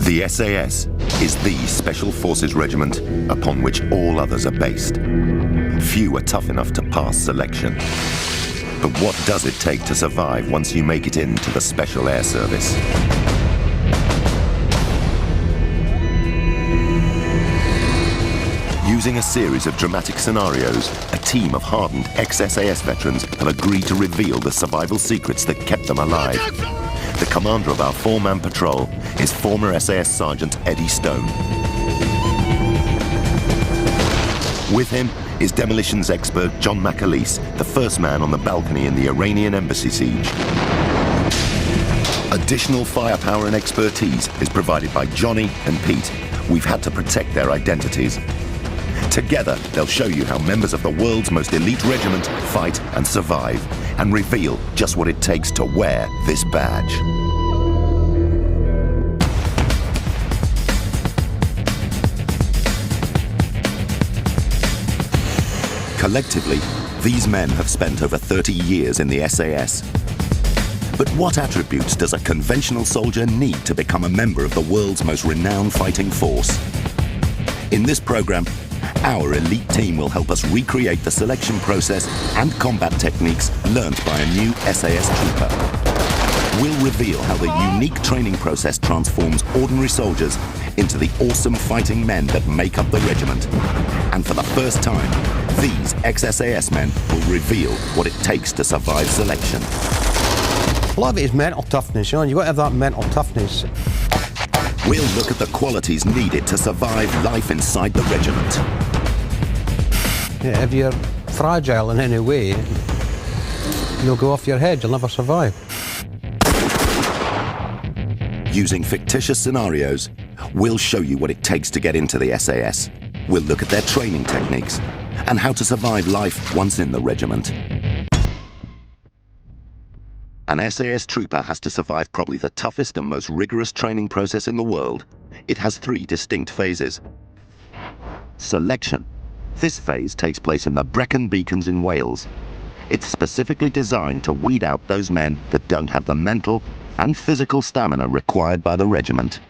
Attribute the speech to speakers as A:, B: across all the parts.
A: The SAS is the Special Forces regiment upon which all others are based. Few are tough enough to pass selection. But what does it take to survive once you make it into the Special Air Service? Using a series of dramatic scenarios, a team of hardened ex-SAS veterans have agreed to reveal the survival secrets that kept them alive. The commander of our four-man patrol is former SAS Sergeant Eddie Stone. With him is demolitions expert John McAleese, the first man on the balcony in the Iranian embassy siege. Additional firepower and expertise is provided by Johnny and Pete. We've had to protect their identities. Together, they'll show you how members of the world's most elite regiment fight and survive, and reveal just what it takes to wear this badge. Collectively, these men have spent over 30 years in the SAS. But what attributes does a conventional soldier need to become a member of the world's most renowned fighting force? In this program, our elite team will help us recreate the selection process and combat techniques learnt by a new SAS trooper. We'll reveal how the unique training process transforms ordinary soldiers into the awesome fighting men that make up the regiment. And for the first time, these ex-SAS men will reveal what it takes to survive selection.
B: A lot of it is mental toughness, you know, you've got to have that mental toughness.
A: We'll look at the qualities needed to survive life inside the regiment.
B: Yeah, if you're fragile in any way, you'll go off your head, you'll never survive.
A: Using fictitious scenarios, we'll show you what it takes to get into the SAS. We'll look at their training techniques and how to survive life once in the regiment. An SAS trooper has to survive probably the toughest and most rigorous training process in the world. It has 3 distinct phases. Selection. This phase takes place in the Brecon Beacons in Wales. It's specifically designed to weed out those men that don't have the mental and physical stamina required by the regiment.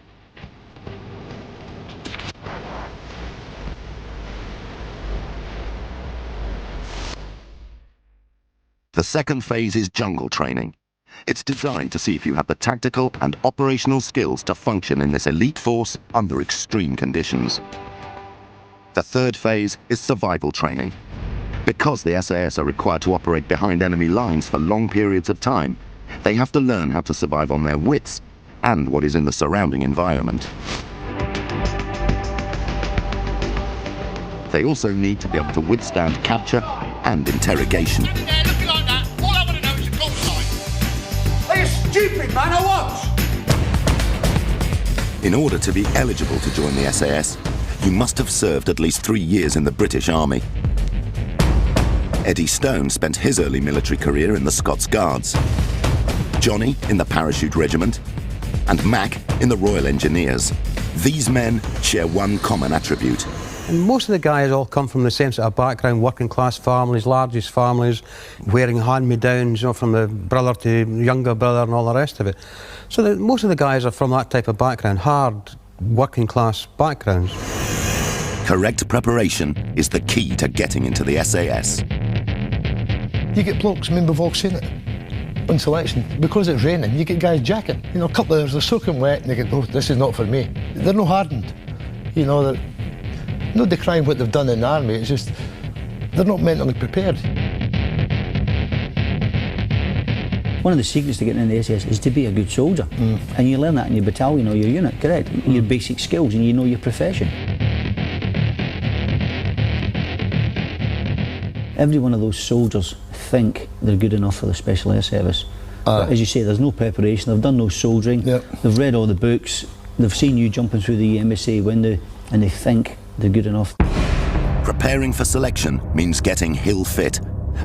A: The second phase is jungle training. It's designed to see if you have the tactical and operational skills to function in this elite force under extreme conditions. The third phase is survival training. Because the SAS are required to operate behind enemy lines for long periods of time, they have to learn how to survive on their wits and what is in the surrounding environment. They also need to be able to withstand capture and interrogation.
C: Stupid man, I was!
A: In order to be eligible to join the SAS, you must have served at least 3 years in the British Army. Eddie Stone spent his early military career in the Scots Guards, Johnny in the Parachute Regiment, and Mac in the Royal Engineers. These men share one common attribute.
B: And most of the guys all come from the same sort of background, working class families, largest families, wearing hand-me-downs, you know, from the brother to younger brother and all the rest of it. So most of the guys are from that type of background, hard working class backgrounds.
A: Correct preparation is the key to getting into the SAS.
D: You get blokes, I mean, we've all seen it on selection. Because it's raining, you get guys jacking. You know, a couple of hours, they're soaking wet and they go, oh, this is not for me. They're not hardened. You know, they're not decrying what they've done in the army, it's just they're not mentally prepared.
E: One of the secrets to getting in the SAS is to be a good soldier. And you learn that in your battalion or your unit, correct? Your basic skills, and you know your profession. Every one of those soldiers think they're good enough for the Special Air Service. But as you say, there's no preparation, they've done no soldiering, they've read all the books, they've seen you jumping through the embassy window, and they think they're good enough.
A: Preparing for selection means getting hill fit.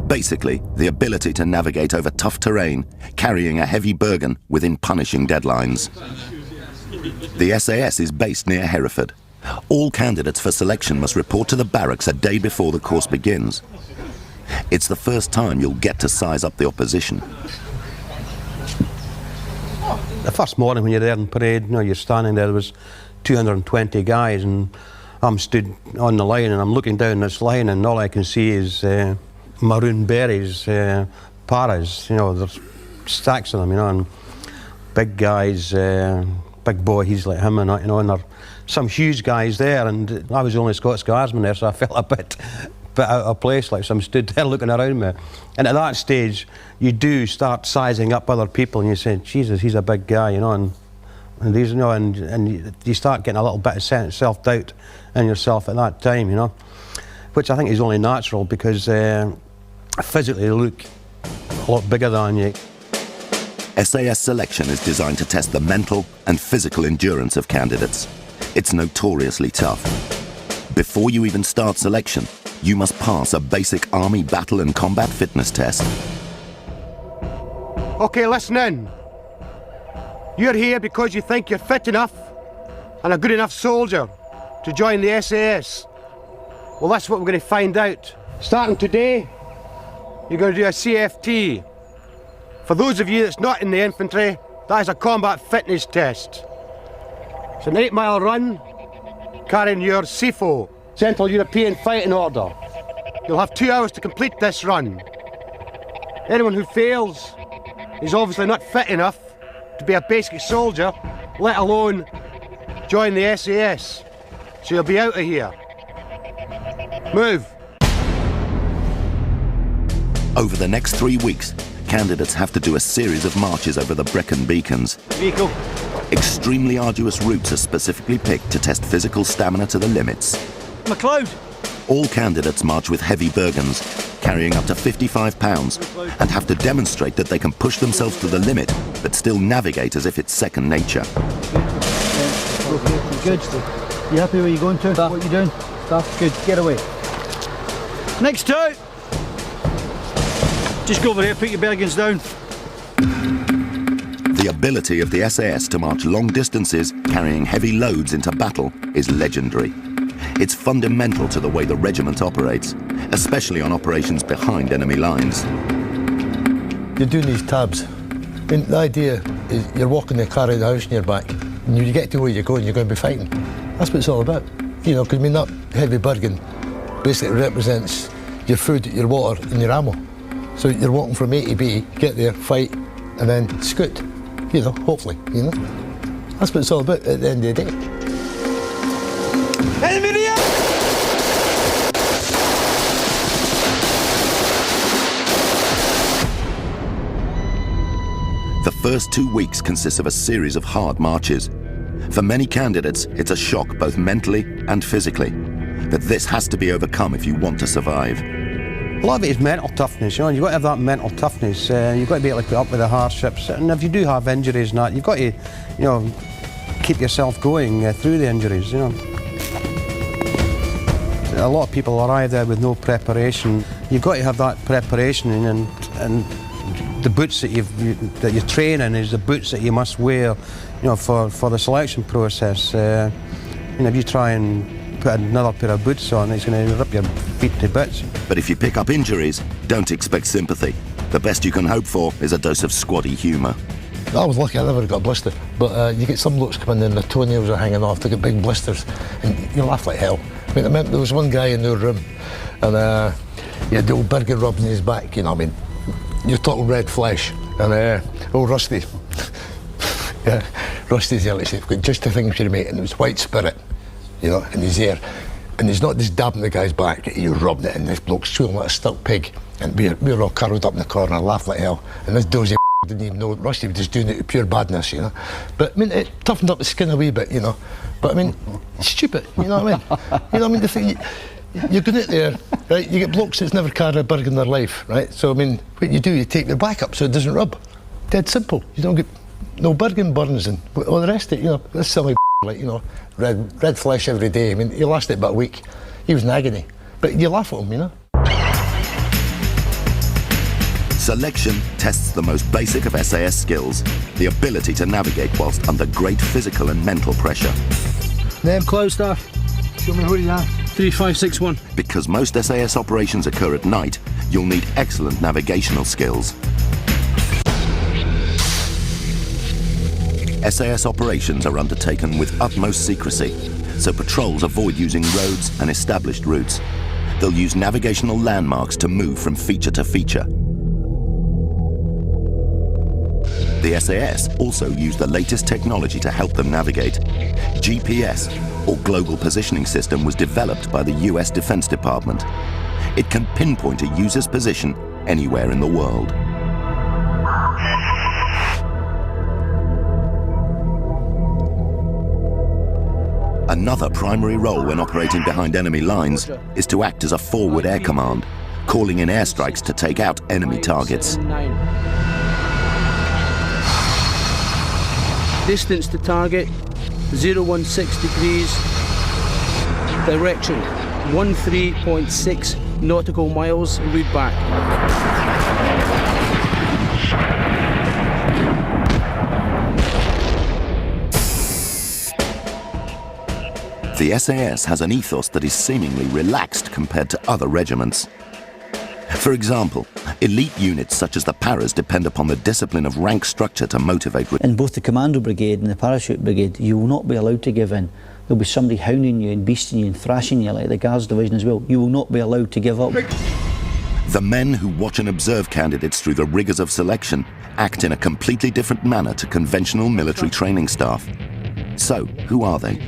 A: Basically, the ability to navigate over tough terrain, carrying a heavy burden within punishing deadlines. The SAS is based near Hereford. All candidates for selection must report to the barracks a day before the course begins. It's the first time you'll get to size up the opposition.
B: The first morning when you're there in parade, you're standing there was 220 guys, and I'm stood on the line and I'm looking down this line, and all I can see is maroon berets, paras, there's stacks of them, and big guys, big boys like him, and and there are some huge guys there, and I was the only Scots Guardsman there, so I felt a bit out of place, like some stood there looking around me. And at that stage, you do start sizing up other people, and you say, Jesus, he's a big guy, and these, and you start getting a little bit of self-doubt in yourself at that time, which I think is only natural, because physically they look a lot bigger than you.
A: SAS selection is designed to test the mental and physical endurance of candidates. It's notoriously tough. Before you even start selection, you must pass a basic Army battle and combat fitness test.
C: Okay, listen in. You're here because you think you're fit enough and a good enough soldier to join the SAS. Well, that's what we're going to find out. Starting today, you're going to do a CFT. For those of you that's not in the infantry, that is a combat fitness test. It's an 8-mile run carrying your CFO, Central European Fighting Order. You'll have 2 hours to complete this run. Anyone who fails is obviously not fit enough to be a basic soldier, let alone join the SAS. So you'll be out of here. Move.
A: Over the next 3 weeks, candidates have to do a series of marches over the Brecon Beacons.
C: Vehicle.
A: Extremely arduous routes are specifically picked to test physical stamina to the limits.
C: McLeod.
A: All candidates march with heavy burgans, carrying up to 55 pounds, and have to demonstrate that they can push themselves to the limit, but still navigate as if it's second nature.
E: Good. You happy where you're going to? What you doing? Good. Get away.
C: Next two. Just go over here, put your bergens down.
A: The ability of the SAS to march long distances, carrying heavy loads into battle, is legendary. It's fundamental to the way the regiment operates, especially on operations behind enemy lines.
D: You're doing these tabs. The idea is you're walking the car out of the house in your back, and you get to where you're going to be fighting. That's what it's all about. Because that heavy burden basically represents your food, your water, and your ammo. So you're walking from A to B, get there, fight, and then scoot. Hopefully, That's what it's all about at the end of the day.
A: The first 2 weeks consists of a series of hard marches. For many candidates, it's a shock both mentally and physically. But this has to be overcome if you want to survive.
B: A lot of it is mental toughness, you've got to have that mental toughness, you've got to be able to put up with the hardships, and if you do have injuries and that, you've got to, keep yourself going through the injuries, A lot of people arrive there with no preparation. You've got to have that preparation, and the boots that you train in is the boots that you must wear, for the selection process. If you try and put another pair of boots on, it's going to rip your feet to bits.
A: But if you pick up injuries, don't expect sympathy. The best you can hope for is a dose of squaddy humour.
D: I was lucky, I never got a blister. But you get some looks coming in, their toenails are hanging off, they get big blisters, and you laugh like hell. I remember there was one guy in our room, and he had the old burger rubbing his back, You're talking red flesh, and old Rusty. Yeah, Rusty's there, he's got just the thing for you, mate, and it was white spirit, in his ear. And he's not just dabbing the guy's back, he's rubbing it, and this bloke's chewing like a stuck pig. And we were all curled up in the corner, laughed like hell. And this dozy didn't even know Rusty was just doing it to pure badness, But it toughened up the skin a wee bit, But it's stupid, you know what I mean? The thing, you're going out there, right? You get blokes that's never carried a burg in their life, right? So what you do, you take your back up so it doesn't rub. Dead simple. You don't get no burgen burns and all the rest of it, this silly red flesh every day. He lasted about a week. He was in agony. But you laugh at him,
A: Selection tests the most basic of SAS skills, the ability to navigate whilst under great physical and mental pressure.
E: Name, close staff.
C: Show me who you are.
E: 3561.
A: Because most SAS operations occur at night, you'll need excellent navigational skills. SAS operations are undertaken with utmost secrecy, so patrols avoid using roads and established routes. They'll use navigational landmarks to move from feature to feature. The SAS also use the latest technology to help them navigate. GPS, or Global Positioning System, was developed by the US Defense Department. It can pinpoint a user's position anywhere in the world. Another primary role when operating behind enemy lines is to act as a forward air command, calling in airstrikes to take out enemy targets.
F: Distance to target 016 degrees. Direction 13.6 nautical miles. Read back.
A: The SAS has an ethos that is seemingly relaxed compared to other regiments. For example, elite units such as the Paras depend upon the discipline of rank structure to motivate.
E: In both the Commando Brigade and the Parachute Brigade, you will not be allowed to give in. There'll be somebody hounding you and beasting you and thrashing you like the Guards Division as well. You will not be allowed to give up.
A: The men who watch and observe candidates through the rigours of selection act in a completely different manner to conventional military training staff. So, who are they?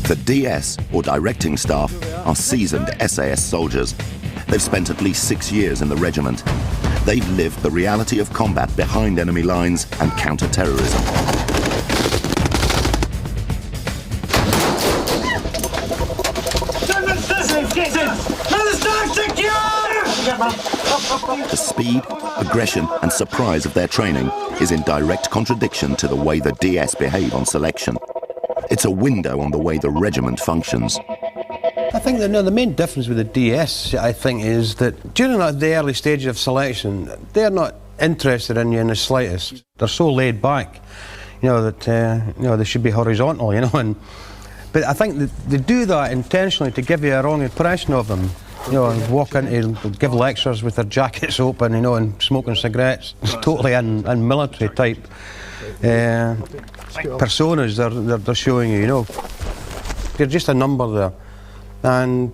A: The DS, or directing staff, are seasoned SAS soldiers. They've spent at least 6 years in the regiment. They've lived the reality of combat behind enemy lines and counter-terrorism. The speed, aggression and surprise of their training is in direct contradiction to the way the DS behave on selection. It's a window on the way the regiment functions.
B: I think that the main difference with the DS, I think, is that during the early stages of selection, they're not interested in you in the slightest. They're so laid back, that they should be horizontal, but I think that they do that intentionally to give you a wrong impression of them. Walk into, give lectures with their jackets open, and smoking cigarettes. It's totally unmilitary type personas they're showing you, They're just a number there. And,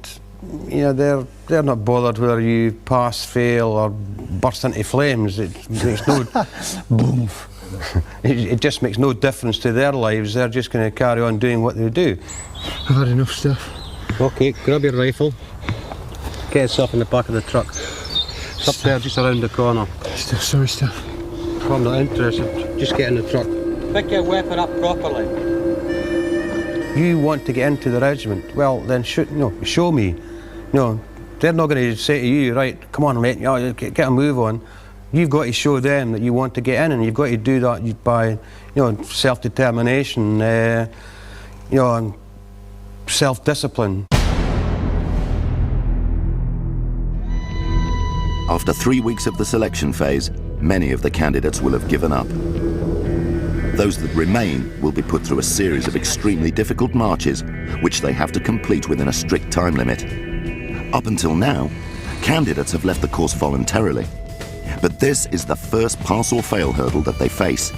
B: they're not bothered whether you pass, fail, or burst into flames. It makes no... boom. It just makes no difference to their lives. They're just going to carry on doing what they do.
D: I've had enough stuff.
B: OK, grab your rifle. Get yourself in the back of the truck. It's up there, just around the corner.
D: Sorry, Steph.
B: I'm not interested. Just get in the truck. Pick your weapon up properly. You want to get into the regiment? Well, then show me. They're not going to say to you, right, come on, mate, get a move on. You've got to show them that you want to get in, and you've got to do that by, self-determination, and self-discipline.
A: After 3 weeks of the selection phase, many of the candidates will have given up. Those that remain will be put through a series of extremely difficult marches, which they have to complete within a strict time limit. Up until now, candidates have left the course voluntarily. But this is the first pass or fail hurdle that they face.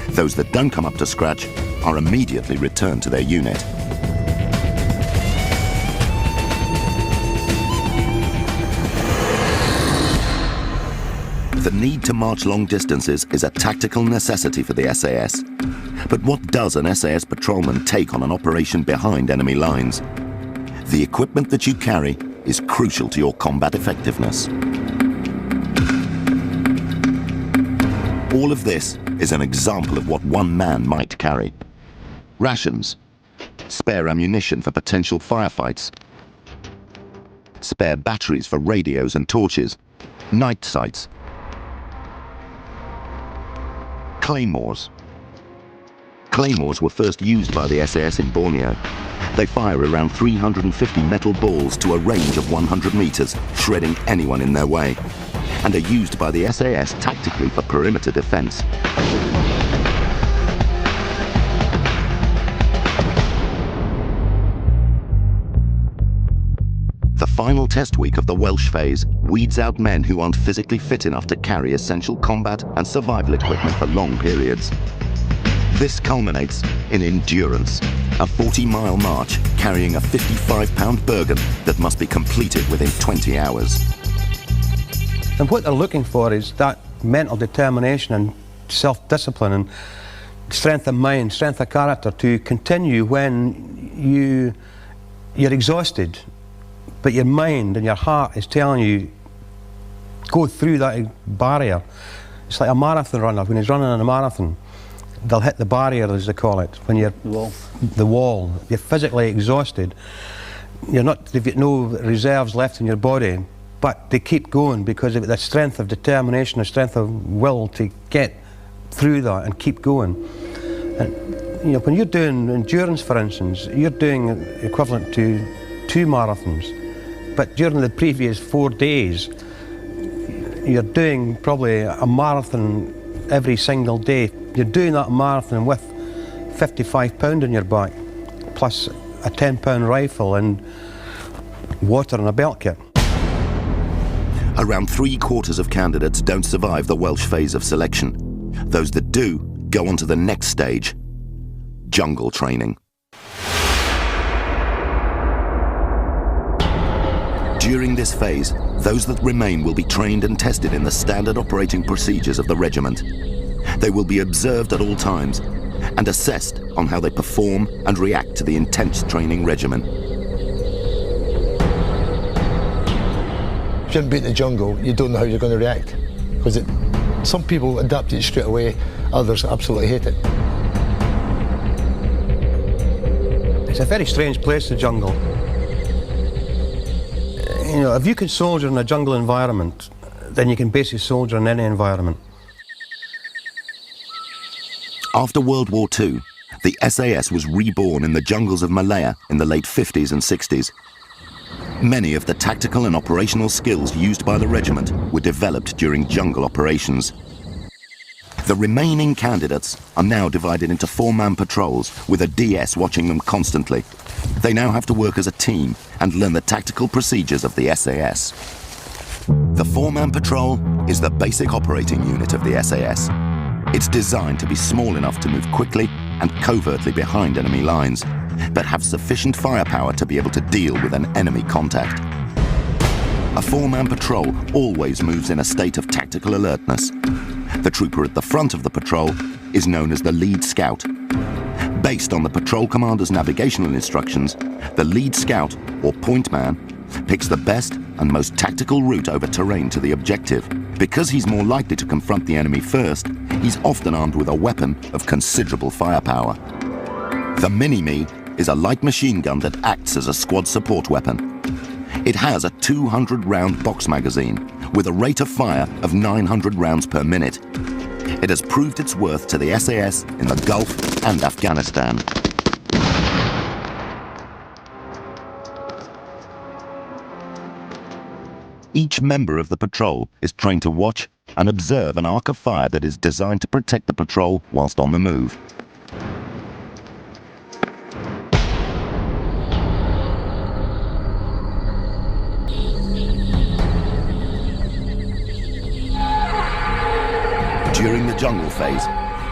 A: Those that don't come up to scratch are immediately returned to their unit. The need to march long distances is a tactical necessity for the SAS. But what does an SAS patrolman take on an operation behind enemy lines? The equipment that you carry is crucial to your combat effectiveness. All of this is an example of what one man might carry. Rations, spare ammunition for potential firefights, spare batteries for radios and torches, night sights, claymores. Claymores were first used by the SAS in Borneo. They fire around 350 metal balls to a range of 100 meters, shredding anyone in their way, and are used by the SAS tactically for perimeter defense. The final test week of the Welsh phase weeds out men who aren't physically fit enough to carry essential combat and survival equipment for long periods. This culminates in endurance, a 40-mile march carrying a 55-pound Bergen that must be completed within 20 hours.
B: And what they're looking for is that mental determination and self-discipline and strength of mind, strength of character to continue when you're exhausted, but your mind and your heart is telling you, go through that barrier. It's like a marathon runner, when he's running in a marathon, they'll hit the barrier, as they call it, when you're the wall. You're physically exhausted. You've got no reserves left in your body, but they keep going because of the strength of determination, the strength of will to get through that and keep going. And you know, when you're doing endurance, for instance, you're doing equivalent to 2 marathons, but during the previous 4 days, you're doing probably a marathon every single day. You're doing that marathon with 55 pound in your back, plus a 10-pound rifle and water and a belt kit.
A: Around 3/4 of candidates don't survive the Welsh phase of selection. Those that do go on to the next stage, jungle training. During this phase, those that remain will be trained and tested in the standard operating procedures of the regiment. They will be observed at all times and assessed on how they perform and react to the intense training regimen.
D: If you haven't been in the jungle, you don't know how you're going to react. Because some people adapt it straight away, others absolutely hate it.
B: It's a very strange place, the jungle. You know, if you can soldier in a jungle environment, then you can basically soldier in any environment.
A: After World War II, the SAS was reborn in the jungles of Malaya in the late 50s and 60s. Many of the tactical and operational skills used by the regiment were developed during jungle operations. The remaining candidates are now divided into 4-man patrols with a DS watching them constantly. They now have to work as a team and learn the tactical procedures of the SAS. The 4-man patrol is the basic operating unit of the SAS. It's designed to be small enough to move quickly and covertly behind enemy lines, but have sufficient firepower to be able to deal with an enemy contact. A 4-man patrol always moves in a state of tactical alertness. The trooper at the front of the patrol is known as the lead scout. Based on the patrol commander's navigational instructions, the lead scout, or point man, picks the best and most tactical route over terrain to the objective. Because he's more likely to confront the enemy first, he's often armed with a weapon of considerable firepower. The Mini-Me is a light machine gun that acts as a squad support weapon. It has a 200-round box magazine with a rate of fire of 900 rounds per minute. It has proved its worth to the SAS in the Gulf and Afghanistan. Each member of the patrol is trained to watch and observe an arc of fire that is designed to protect the patrol whilst on the move. During the jungle phase,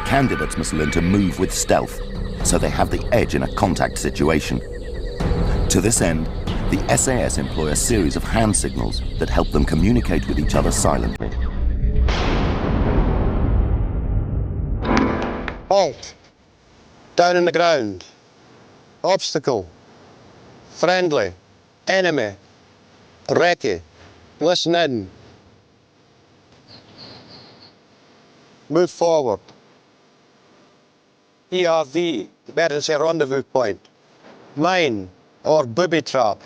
A: candidates must learn to move with stealth, so they have the edge in a contact situation. To this end, the SAS employ a series of hand signals that help them communicate with each other silently.
C: Halt. Down in the ground. Obstacle. Friendly. Enemy. Recce. Listen in. Move forward. ERV, emergency rendezvous point. Mine or booby trap.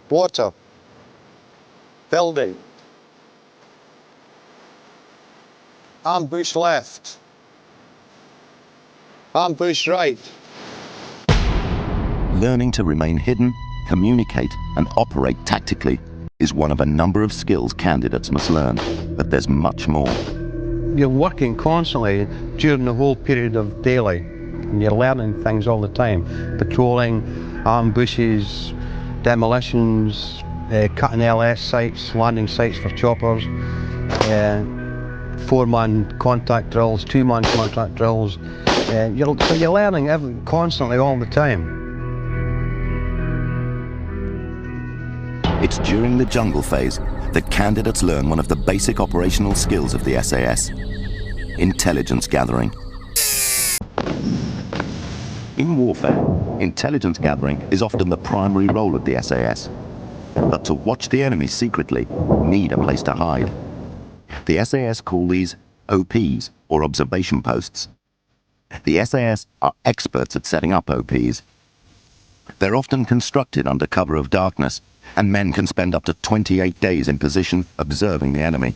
C: Water. Building. Ambush left. Ambush right.
A: Learning to remain hidden, communicate, and operate tactically is one of a number of skills candidates must learn, but there's much more.
B: You're working constantly during the whole period of daylight, and you're learning things all the time. Patrolling, ambushes, demolitions, cutting LS sites, landing sites for choppers, 4-man contact drills, 2-man contact drills. So you're learning constantly all the time.
A: It's during the jungle phase that candidates learn one of the basic operational skills of the SAS: intelligence gathering. In warfare, intelligence gathering is often the primary role of the SAS. But to watch the enemy secretly, need a place to hide. The SAS call these OPs, or observation posts. The SAS are experts at setting up OPs. They're often constructed under cover of darkness, and men can spend up to 28 days in position observing the enemy.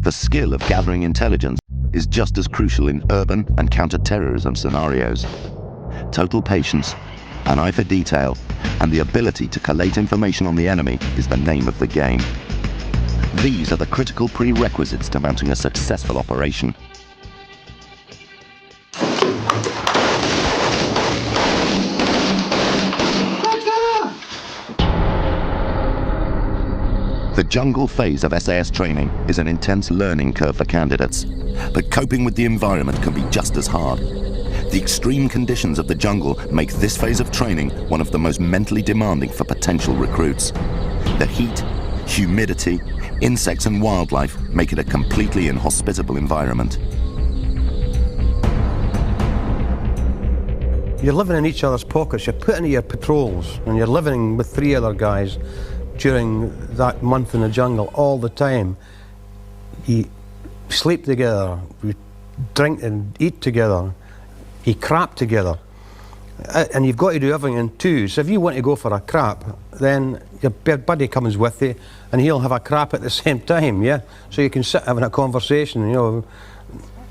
A: The skill of gathering intelligence is just as crucial in urban and counter-terrorism scenarios. Total patience, an eye for detail, and the ability to collate information on the enemy is the name of the game. These are the critical prerequisites to mounting a successful operation. The jungle phase of SAS training is an intense learning curve for candidates, but coping with the environment can be just as hard. The extreme conditions of the jungle make this phase of training one of the most mentally demanding for potential recruits. The heat, humidity, insects and wildlife make it a completely inhospitable environment.
B: You're living in each other's pockets, you're putting in your patrols, and you're living with 3 other guys during that month in the jungle all the time. You sleep together, you drink and eat together, you crap together. And you've got to do everything in twos. So if you want to go for a crap, then your buddy comes with you and he'll have a crap at the same time, yeah? So you can sit having a conversation, you know,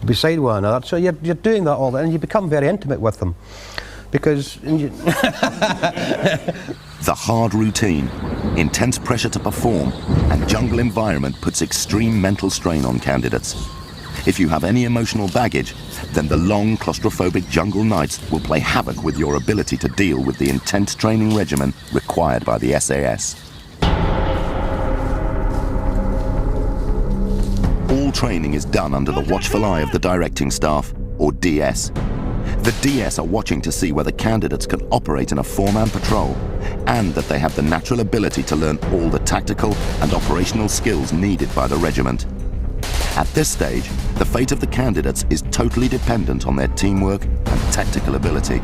B: beside one another. So you're doing that all the time, and you become very intimate with them. Because...
A: The hard routine, intense pressure to perform, and jungle environment puts extreme mental strain on candidates. If you have any emotional baggage, then the long claustrophobic jungle nights will play havoc with your ability to deal with the intense training regimen required by the SAS. All training is done under the watchful eye of the directing staff, or DS. The DS are watching to see whether candidates can operate in a 4-man patrol, and that they have the natural ability to learn all the tactical and operational skills needed by the regiment. At this stage, the fate of the candidates is totally dependent on their teamwork and tactical ability.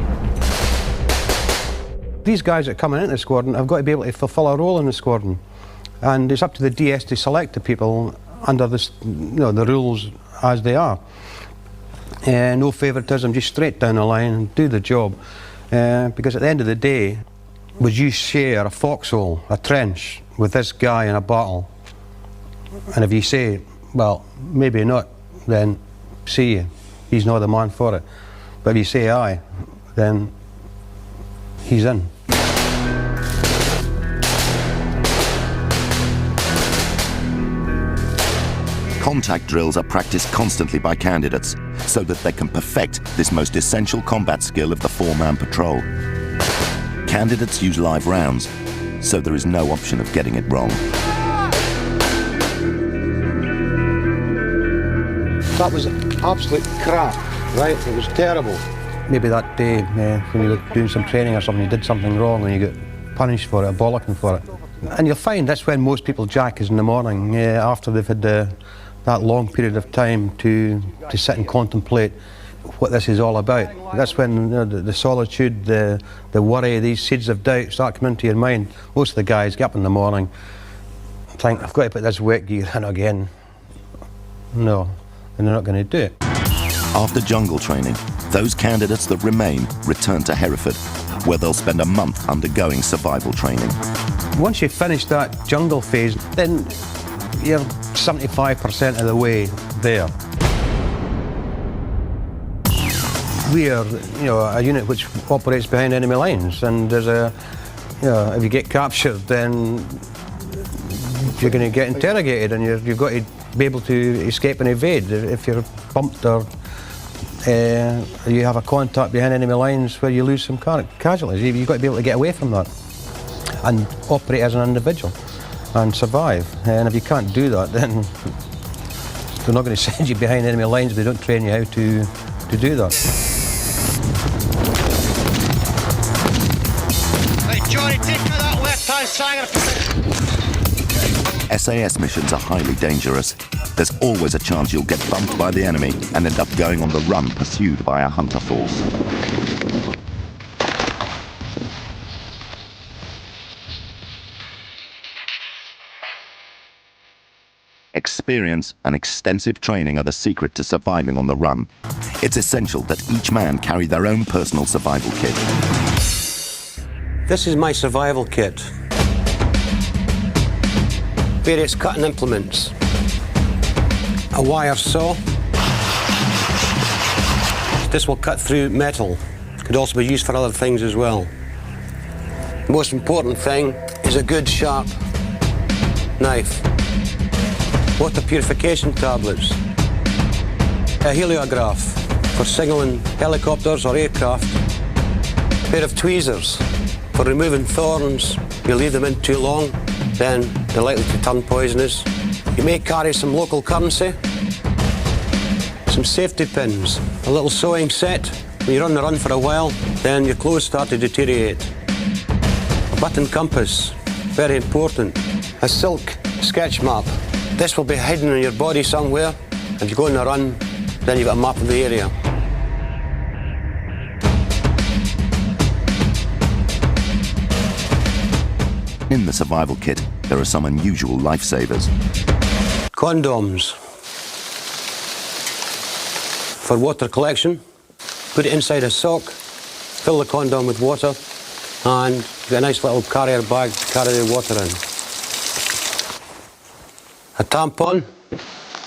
B: These guys that are coming into the squadron have got to be able to fulfill a role in the squadron. And it's up to the DS to select the people under this, you know, the rules as they are. No favouritism, just straight down the line and do the job. Because at the end of the day, would you share a foxhole, a trench, with this guy in a battle? And if you say, well, maybe not, then see you. He's not the man for it. But if you say aye, then he's in.
A: Contact drills are practiced constantly by candidates so that they can perfect this most essential combat skill of the 4-man patrol. Candidates use live rounds, so there is no option of getting it wrong.
C: That was absolute crap, right? It was terrible.
B: Maybe that day when you were doing some training or something, you did something wrong and you got punished for it, or bollocking for it. And you'll find that's when most people jack is in the morning, after they've had that long period of time to sit and contemplate what this is all about. That's when the solitude, the worry, these seeds of doubt start coming into your mind. Most of the guys get up in the morning, think, I've got to put this wet gear in again. No, and they're not going to do it.
A: After jungle training, those candidates that remain return to Hereford, where they'll spend a month undergoing survival training.
B: Once you've finished that jungle phase, then you're 75% of the way there. We are, a unit which operates behind enemy lines, and there's if you get captured, then you're going to get interrogated, and you've got to be able to escape and evade. If you're bumped or you have a contact behind enemy lines where you lose some casualties, you've got to be able to get away from that and operate as an individual and survive. And if you can't do that, then they're not going to send you behind enemy lines if they don't train you how to do that.
C: Right, Johnny, take me that left-hand side.
A: SAS missions are highly dangerous. There's always a chance you'll get bumped by the enemy and end up going on the run pursued by a hunter force. Experience and extensive training are the secret to surviving on the run. It's essential that each man carry their own personal survival kit.
B: This is my survival kit. Various cutting implements. A wire saw. This will cut through metal. Could also be used for other things as well. The most important thing is a good sharp knife. Water purification tablets. A heliograph for signaling helicopters or aircraft. A pair of tweezers for removing thorns. You leave them in too long, then they're likely to turn poisonous. You may carry some local currency, some safety pins, a little sewing set. When you're on the run for a while, then your clothes start to deteriorate. A button compass, very important. A silk sketch map. This will be hidden in your body somewhere. If you go on a run, then you've got a map of the area.
A: In the survival kit, there are some unusual lifesavers.
B: Condoms. For water collection, put it inside a sock, fill the condom with water, and get a nice little carrier bag to carry the water in. A tampon.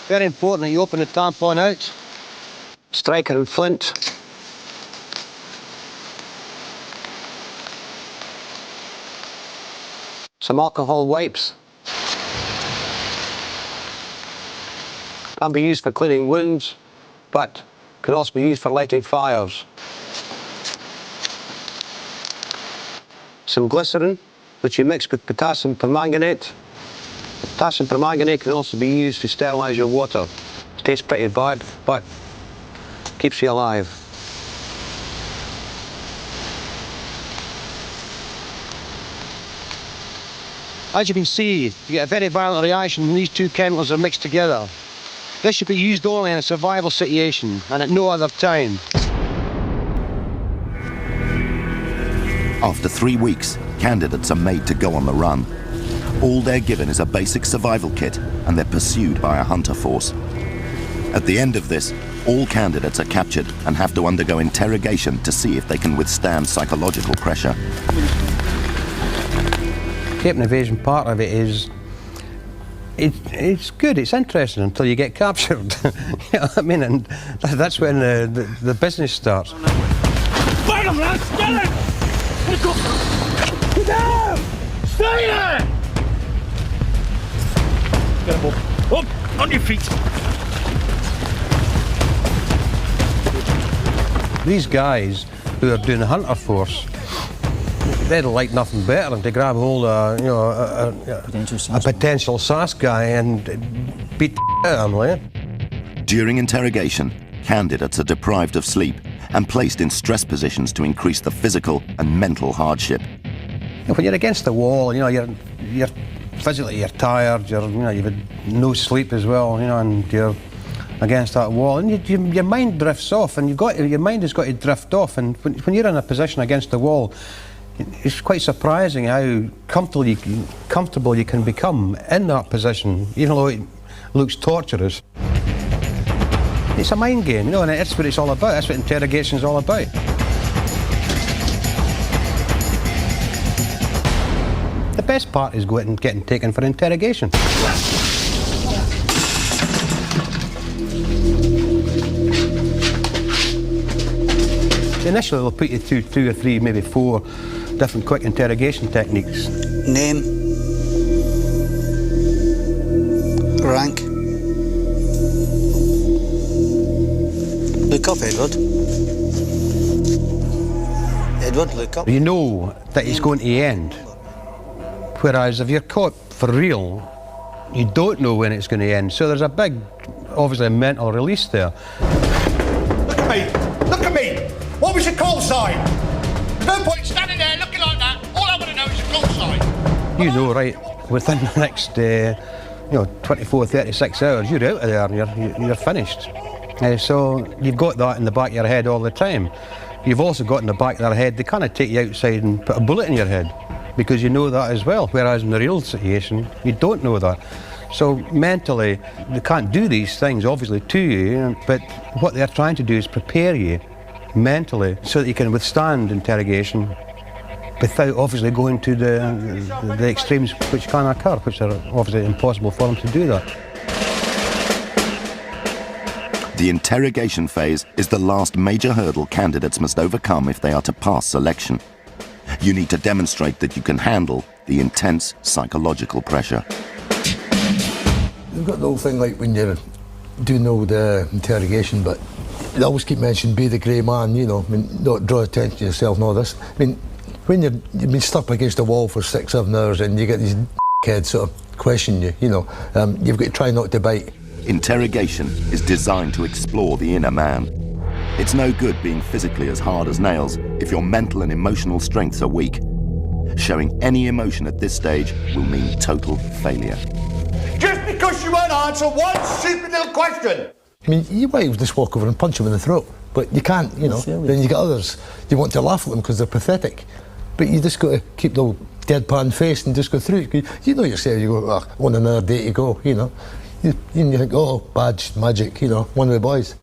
B: Very important that you open the tampon out. Striker and flint. Some alcohol wipes. Can be used for cleaning wounds, but can also be used for lighting fires. Some glycerin, which you mix with potassium permanganate. Potassium permanganate can also be used to sterilise your water. It tastes pretty bad, but keeps you alive. As you can see, you get a very violent reaction when these two chemicals are mixed together. This should be used only in a survival situation and at no other time.
A: After 3 weeks, candidates are made to go on the run. All they're given is a basic survival kit, and they're pursued by a hunter force. At the end of this, all candidates are captured and have to undergo interrogation to see if they can withstand psychological pressure.
B: Escape and evasion part of it is, it's good, it's interesting until you get captured. You know what I mean? And that's when the business starts.
G: Fight him, lads! Get it! Let's go! Get down! Stay there! Get him up. Up! On your feet!
B: These guys who are doing the hunter force, they'd like nothing better than to grab hold of, a potential SAS guy and beat the out of him.
A: During interrogation, candidates are deprived of sleep and placed in stress positions to increase the physical and mental hardship.
B: When you're against the wall, you're physically you're tired, you've had no sleep as well, and you're against that wall, and your mind drifts off, and your mind has got to drift off, and when you're in a position against the wall, it's quite surprising how comfortable you can become in that position, even though it looks torturous. It's a mind game, and that's what it's all about. That's what interrogation is all about. The best part is going and getting taken for interrogation. Initially, they'll put you through 2 or 3, maybe 4 different quick interrogation techniques.
H: Name? rank. Look up, Edward. Edward, look up.
B: You know that it's going to end. Whereas if you're caught for real, you don't know when it's going to end. So there's a big, obviously, mental release there.
G: Look at me! Look at me! What was your call sign? No point standing there looking like that. All I want to know is your call sign.
B: You know, right, within the next, 24, 36 hours, you're out of there and you're finished. So you've got that in the back of your head all the time. You've also got in the back of their head, they kind of take you outside and put a bullet in your head, because you know that as well, whereas in the real situation, you don't know that. So mentally, they can't do these things, obviously, to you, but what they're trying to do is prepare you mentally so that you can withstand interrogation without obviously going to the extremes which can occur, which are obviously impossible for them to do that.
A: The interrogation phase is the last major hurdle candidates must overcome if they are to pass selection. You need to demonstrate that you can handle the intense psychological pressure.
D: You've got the whole thing like when you're doing all the interrogation, but they always keep mentioning be the grey man, you know, I mean, not draw attention to yourself and all this. I mean, when you've been stuck against a wall for 6-7 hours and you get these kids sort of question you, you know, you've got to try not to bite.
A: Interrogation is designed to explore the inner man. It's no good being physically as hard as nails if your mental and emotional strengths are weak. Showing any emotion at this stage will mean total failure.
G: Just because you won't answer one stupid little question.
D: I mean, you might just walk over and punch them in the throat, but you can't, you know. Then you get others, you want to laugh at them because they're pathetic. But you just got to keep the deadpan face and just go through it. You know yourself, you go, oh, on another day to go, you know. You think, oh, badge, magic, you know, one of the boys.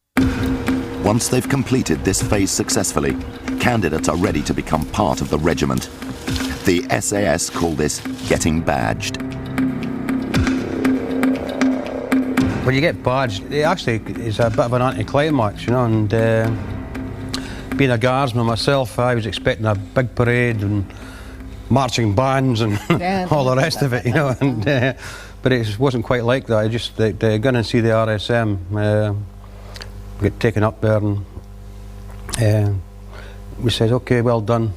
A: Once they've completed this phase successfully, candidates are ready to become part of the regiment. The SAS call this getting badged.
B: When you get badged, it actually is a bit of an anticlimax, you know, and being a guardsman myself, I was expecting a big parade and marching bands and all the rest of it, you know, and but it wasn't quite like that. I just going and see the RSM, get taken up there, and we said, okay, well done.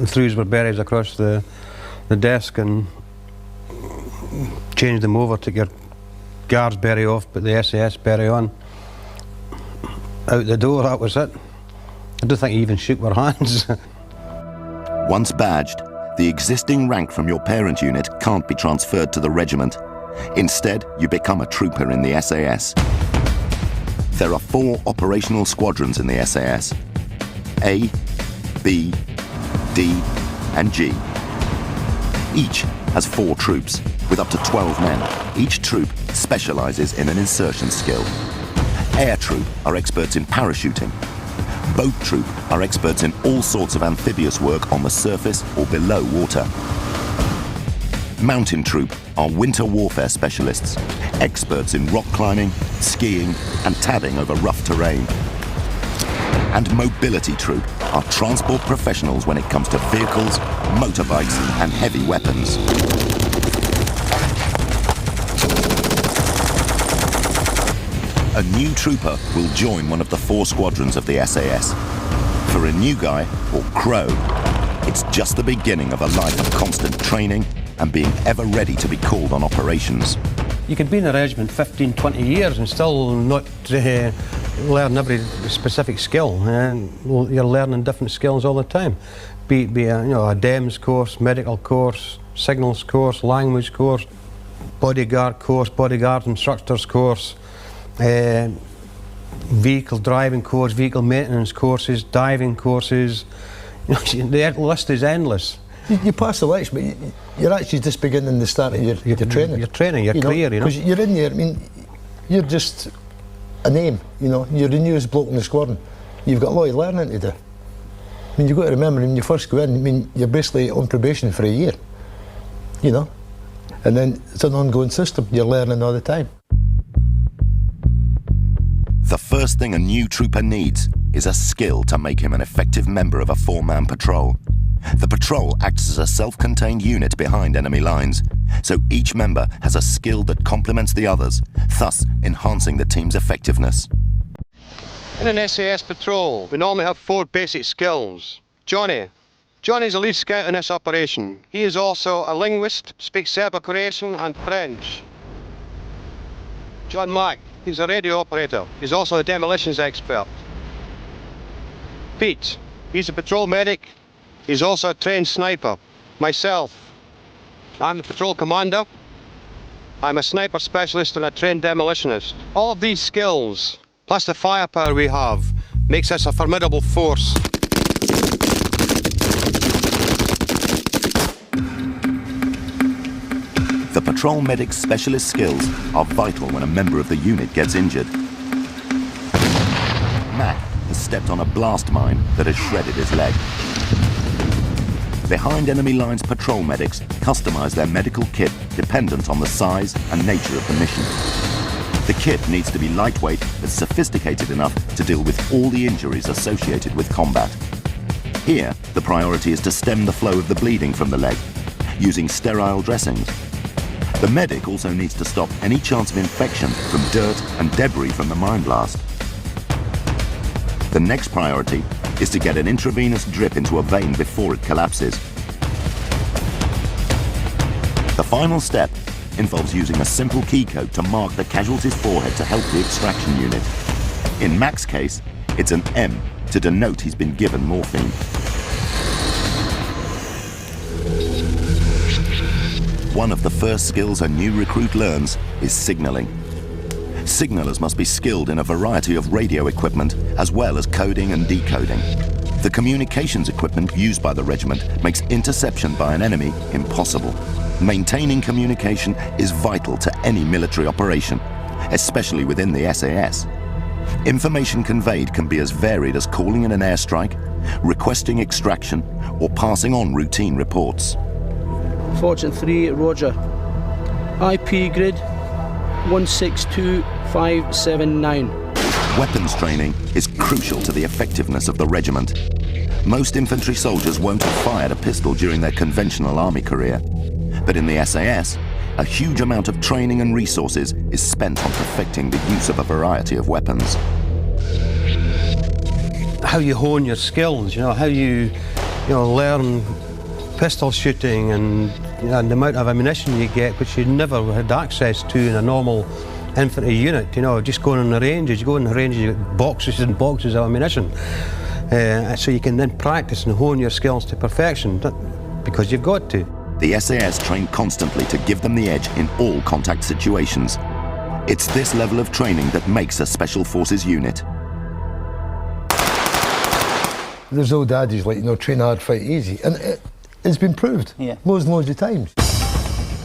B: Threw his berets across the desk and changed them over, took your guard's beret off, put the SAS beret on. Out the door, that was it. I don't think he even shook our hands.
A: Once badged, the existing rank from your parent unit can't be transferred to the regiment. Instead, you become a trooper in the SAS. There are 4 operational squadrons in the SAS: A, B, D, and G. Each has 4 troops, with up to 12 men. Each troop specializes in an insertion skill. Air troop are experts in parachuting. Boat troop are experts in all sorts of amphibious work on the surface or below water. Mountain troop are winter warfare specialists, experts in rock climbing, skiing, and tabbing over rough terrain. And mobility troop are transport professionals when it comes to vehicles, motorbikes, and heavy weapons. A new trooper will join one of the 4 squadrons of the SAS. For a new guy, or crow, it's just the beginning of a life of constant training and being ever ready to be called on operations.
B: You could be in the regiment 15, 20 years and still not learn every specific skill. You're learning different skills all the time. Be it a DEMS course, medical course, signals course, language course, bodyguard course, bodyguard instructors course, vehicle driving course, vehicle maintenance courses, diving courses. The list is endless.
D: You pass the selection, but you're actually just beginning the start of your training.
B: Your training, your career, you know.
D: Because you're in there, I mean, you're just a name, you know. You're the newest bloke in the squadron. You've got a lot of learning to do. I mean, you've got to remember, when you first go in, I mean, you're basically on probation for a year, you know. And then it's an ongoing system. You're learning all the time.
A: The first thing a new trooper needs is a skill to make him an effective member of a 4-man patrol. The patrol acts as a self-contained unit behind enemy lines, so each member has a skill that complements the others, thus enhancing the team's effectiveness.
C: In an SAS patrol, we normally have 4 basic skills. Johnny's the lead scout in this operation. He is also a linguist, speaks Sabre, Croatian and French. John Mack, he's a radio operator. He's also a demolitions expert. Pete, he's a patrol medic. He's also a trained sniper. Myself, I'm the patrol commander. I'm a sniper specialist and a trained demolitionist. All of these skills, plus the firepower we have, makes us a formidable force.
A: The patrol medic's specialist skills are vital when a member of the unit gets injured. Mac has stepped on a blast mine that has shredded his leg. Behind enemy lines, patrol medics customize their medical kit dependent on the size and nature of the mission. The kit needs to be lightweight but sophisticated enough to deal with all the injuries associated with combat. Here, the priority is to stem the flow of the bleeding from the leg, using sterile dressings. The medic also needs to stop any chance of infection from dirt and debris from the mine blast. The next priority is to get an intravenous drip into a vein before it collapses. The final step involves using a simple key code to mark the casualty's forehead to help the extraction unit. In Mac's case, it's an M to denote he's been given morphine. One of the first skills a new recruit learns is signaling. Signalers must be skilled in a variety of radio equipment, as well as coding and decoding. The communications equipment used by the regiment makes interception by an enemy impossible. Maintaining communication is vital to any military operation, especially within the SAS. Information conveyed can be as varied as calling in an airstrike, requesting extraction, or passing on routine reports.
F: Fortune 3, Roger. IP grid 162579.
A: Weapons training is crucial to the effectiveness of the regiment. Most infantry soldiers won't have fired a pistol during their conventional army career. But in the SAS, a huge amount of training and resources is spent on perfecting the use of a variety of weapons.
B: How you hone your skills, how you learn pistol shooting and the amount of ammunition you get, which you never had access to in a normal infantry unit. Just going on the ranges, you go on the ranges, you get boxes and boxes of ammunition. So you can then practice and hone your skills to perfection, because you've got to.
A: The SAS train constantly to give them the edge in all contact situations. It's this level of training that makes a Special Forces unit.
D: There's old adage like, train hard, fight easy. And it's been proved loads and loads of times.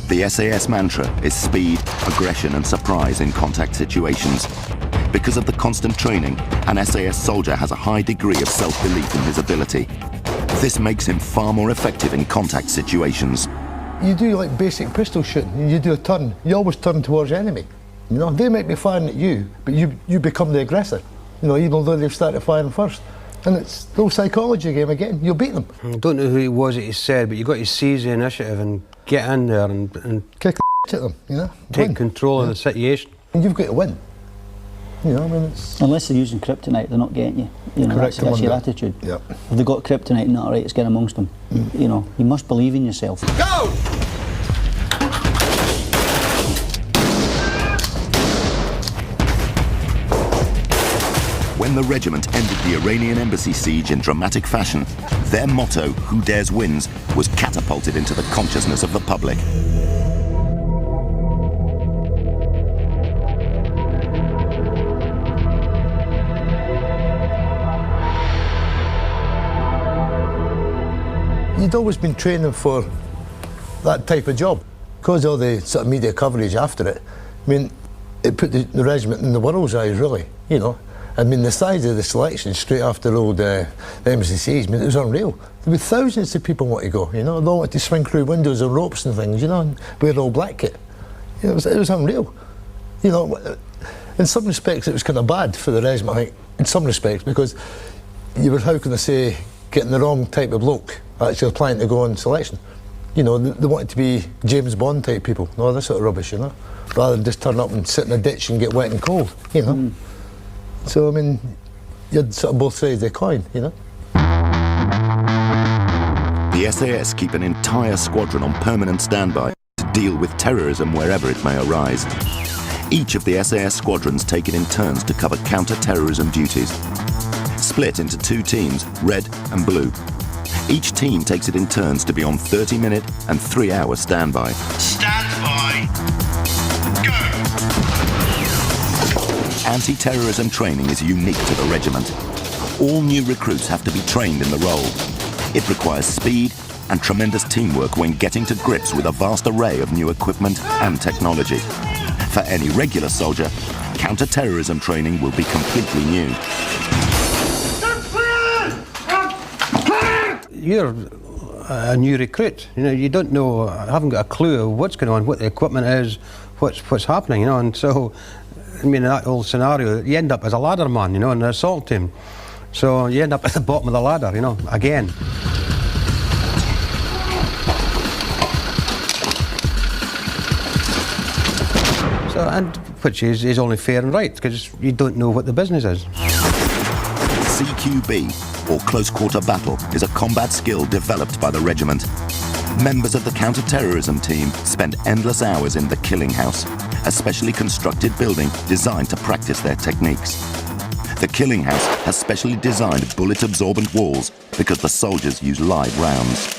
A: The SAS mantra is speed, aggression and surprise in contact situations. Because of the constant training, an SAS soldier has a high degree of self-belief in his ability. This makes him far more effective in contact situations.
D: You do like basic pistol shooting, and you do a turn, you always turn towards the enemy. They might be firing at you, but you become the aggressor, even though they've started firing first. And it's the whole psychology game again, you'll beat them.
B: I don't know who it was that he said, but you've got to seize the initiative and get in there and
D: kick the at them,
B: take
D: win.
B: Control of the situation.
D: And you've got to win. It's...
E: Unless they're using kryptonite, they're not getting you. That's your attitude.
D: Yeah.
E: If they've got kryptonite, not right, let's get amongst them. You must believe in yourself.
G: Go!
A: When the regiment ended the Iranian embassy siege in dramatic fashion, their motto, "Who dares wins," was catapulted into the consciousness of the public.
D: You'd always been training for that type of job. Because of the sort of media coverage after it, it put the regiment in the world's eyes, really, the size of the selection straight after old embassy siege, it was unreal. There were thousands of people want to go, they all want to swing through windows and ropes and things, and wear all black kit. It was unreal. In some respects it was kind of bad for the regiment, I think, in some respects, because you were, how can I say, getting the wrong type of bloke actually applying to go on selection. You know, they wanted to be James Bond type people, and all this sort of rubbish, you know, rather than just turn up and sit in a ditch and get wet and cold, you know. So, I mean, you had sort of both sides of the coin, you know.
A: The SAS keep an entire squadron on permanent standby to deal with terrorism wherever it may arise. Each of the SAS squadrons take it in turns to cover counter-terrorism duties. Split into 2 teams, red and blue. Each team takes it in turns to be on 30-minute and 3-hour standby.
G: Stand by. Go.
A: Anti-terrorism training is unique to the regiment. All new recruits have to be trained in the role. It requires speed and tremendous teamwork when getting to grips with a vast array of new equipment and technology. For any regular soldier, counter-terrorism training will be completely new.
B: You're a new recruit, you know, you don't know, haven't got a clue of what's going on, what the equipment is, what's happening, you know, and so, I mean, in that old scenario, you end up as a ladder man, you know, in the assault team. So you end up at the bottom of the ladder, you know, again. So, and which is only fair and right, because you don't know what the business is.
A: CQB, or close quarter battle, is a combat skill developed by the regiment. Members of the counter-terrorism team spend endless hours in the killing house, a specially constructed building designed to practice their techniques. The killing house has specially designed bullet-absorbent walls because the soldiers use live rounds.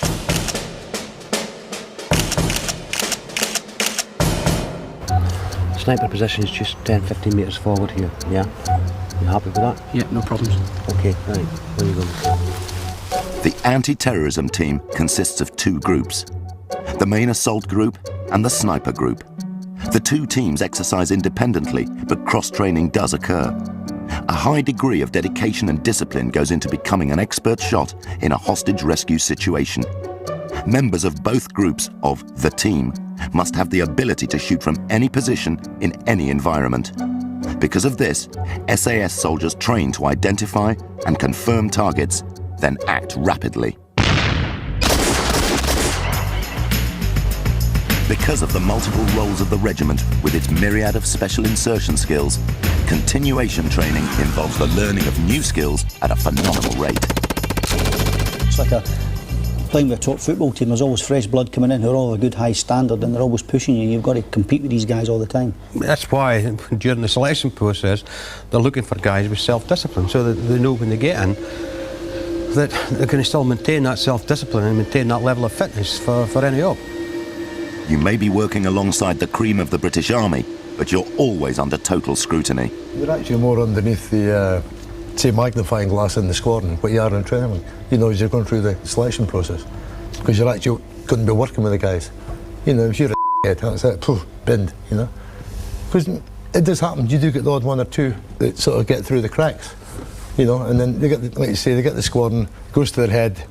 B: Sniper position is just 10-15 metres forward here, yeah? You happy with that?
F: Yeah, no problems.
B: Okay, right, there you go.
A: The anti-terrorism team consists of 2 groups, the main assault group and the sniper group. The 2 teams exercise independently, but cross-training does occur. A high degree of dedication and discipline goes into becoming an expert shot in a hostage rescue situation. Members of both groups of the team must have the ability to shoot from any position in any environment. Because of this, SAS soldiers train to identify and confirm targets, then act rapidly. Because of the multiple roles of the regiment with its myriad of special insertion skills, continuation training involves the learning of new skills at a phenomenal rate.
E: It's like playing with a top football team. There's always fresh blood coming in who are all a good high standard, and they're always pushing you. You've got to compete with these guys all the time.
B: That's why during the selection process they're looking for guys with self-discipline, so that they know when they get in that they're going to still maintain that self-discipline and maintain that level of fitness for any op.
A: You may be working alongside the cream of the British Army, but you're always under total scrutiny.
D: You're actually more underneath the say magnifying glass in the squadron, what you are in training, you know, as you're going through the selection process. Because you're actually going to be working with the guys. You know, if you're a head, that's it, poof, binned, you know. Because it does happen, you do get the odd 1 or 2 that sort of get through the cracks, you know, and then they get, like you say, they get the squadron, goes to their head,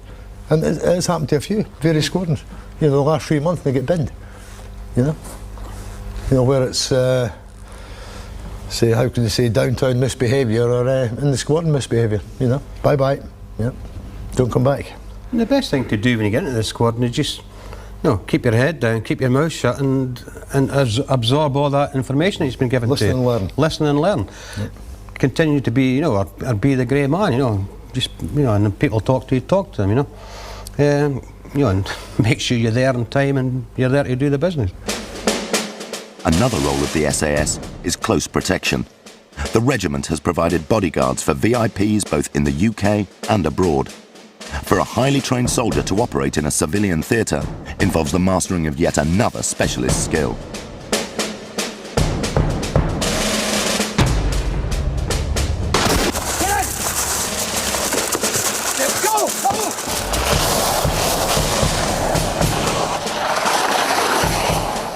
D: and it's happened to a few, various squadrons. You know, the last 3 months they get binned, you know. You know, where it's, say, how can you say, downtown misbehaviour or in the squadron misbehaviour, you know. Bye-bye, yeah, don't come back.
B: And the best thing to do when you get into the squadron is just, you know, keep your head down, keep your mouth shut, and absorb all that information that's been given to you.
D: Listen and learn.
B: Listen and learn. Yep. Continue to be, you know, or be the grey man, you know. Just, you know, and when people talk to you, talk to them, you know. You know, and make sure you're there on time and you're there to do the business.
A: Another role of the SAS is close protection. The regiment has provided bodyguards for VIPs both in the UK and abroad. For a highly trained soldier to operate in a civilian theatre involves the mastering of yet another specialist skill.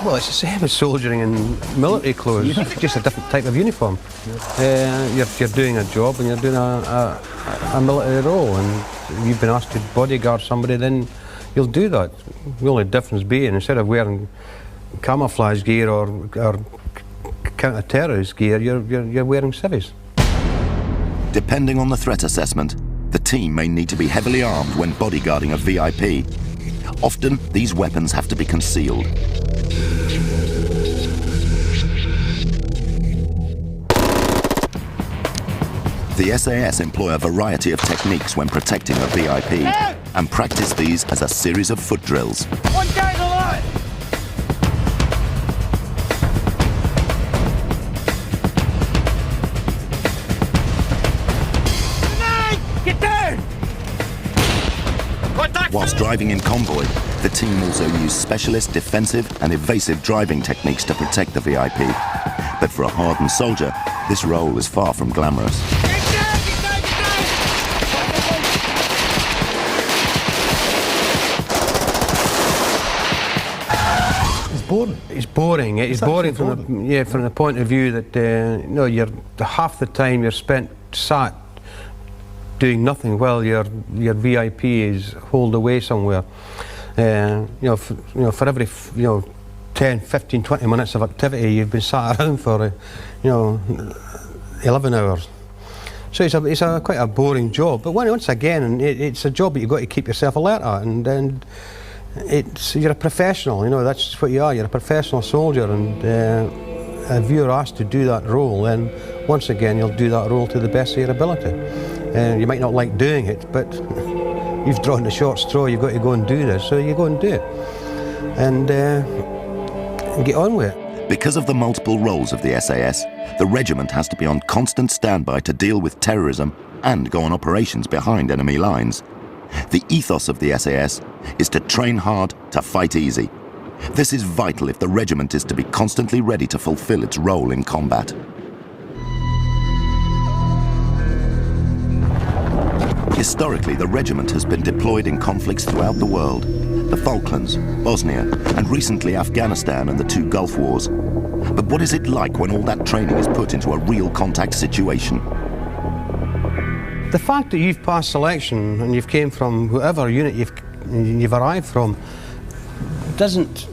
B: Well, it's the same as soldiering in military clothes, just a different type of uniform. You're doing a job and you're doing a military role, and you've been asked to bodyguard somebody, then you'll do that. The only difference being, instead of wearing camouflage gear or counter-terrorist gear, you're wearing civvies.
A: Depending on the threat assessment, the team may need to be heavily armed when bodyguarding a VIP. Often, these weapons have to be concealed. The SAS employ a variety of techniques when protecting a VIP and practice these as a series of foot drills.
G: One guy's alive! Get down!
A: Whilst driving in convoy, the team also use specialist defensive and evasive driving techniques to protect the VIP. But for a hardened soldier, this role is far from glamorous.
D: Boring.
B: It's boring. It's boring from the point of view that you're half the time you're spent sat doing nothing while your VIP is holed away somewhere. For every 10, 15, 20 minutes of activity, you've been sat around for 11 hours. So it's quite a boring job. But once again, it's a job that you've got to keep yourself alert at, and you're a professional, that's what you are. You're a professional soldier, and if you're asked to do that role, then once again you'll do that role to the best of your ability. You might not like doing it, but you've drawn the short straw. You've got to go and do this, so you go and do it, and get on with it.
A: Because of the multiple roles of the SAS, the regiment has to be on constant standby to deal with terrorism and go on operations behind enemy lines. The ethos of the SAS is to train hard, to fight easy. This is vital if the regiment is to be constantly ready to fulfill its role in combat. Historically, the regiment has been deployed in conflicts throughout the world: the Falklands, Bosnia, and recently Afghanistan and the two Gulf Wars. But what is it like when all that training is put into a real contact situation?
B: The fact that you've passed selection and you've came from whatever unit you've arrived from doesn't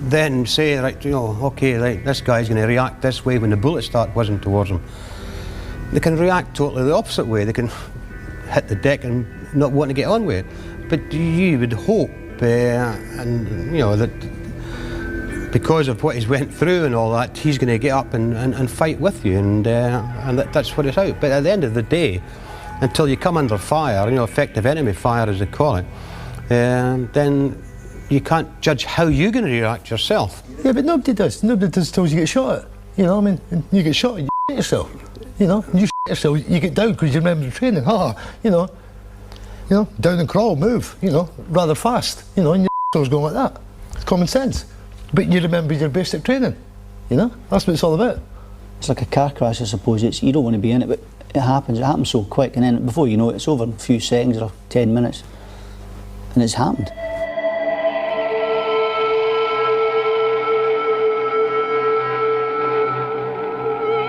B: then say, okay, right, this guy's going to react this way when the bullets start whizzing towards him. They can react totally the opposite way. They can hit the deck and not want to get on with it. But you would hope, that because of what he's went through and all that, he's going to get up and fight with you, and that's what it's out. But at the end of the day, until you come under fire, effective enemy fire as they call it, then you can't judge how you're going to react yourself.
D: Yeah, but nobody does. Nobody does till you get shot at. You get shot, you shit yourself. You shit yourself, you get down because you remember the training. Down and crawl, move, rather fast, and your was going like that. It's common sense. But you remember your basic training, that's what it's all about.
E: It's like a car crash, I suppose. You don't want to be in it, but it happens so quick, and then before you know it, it's over in a few seconds or 10 minutes, and it's happened.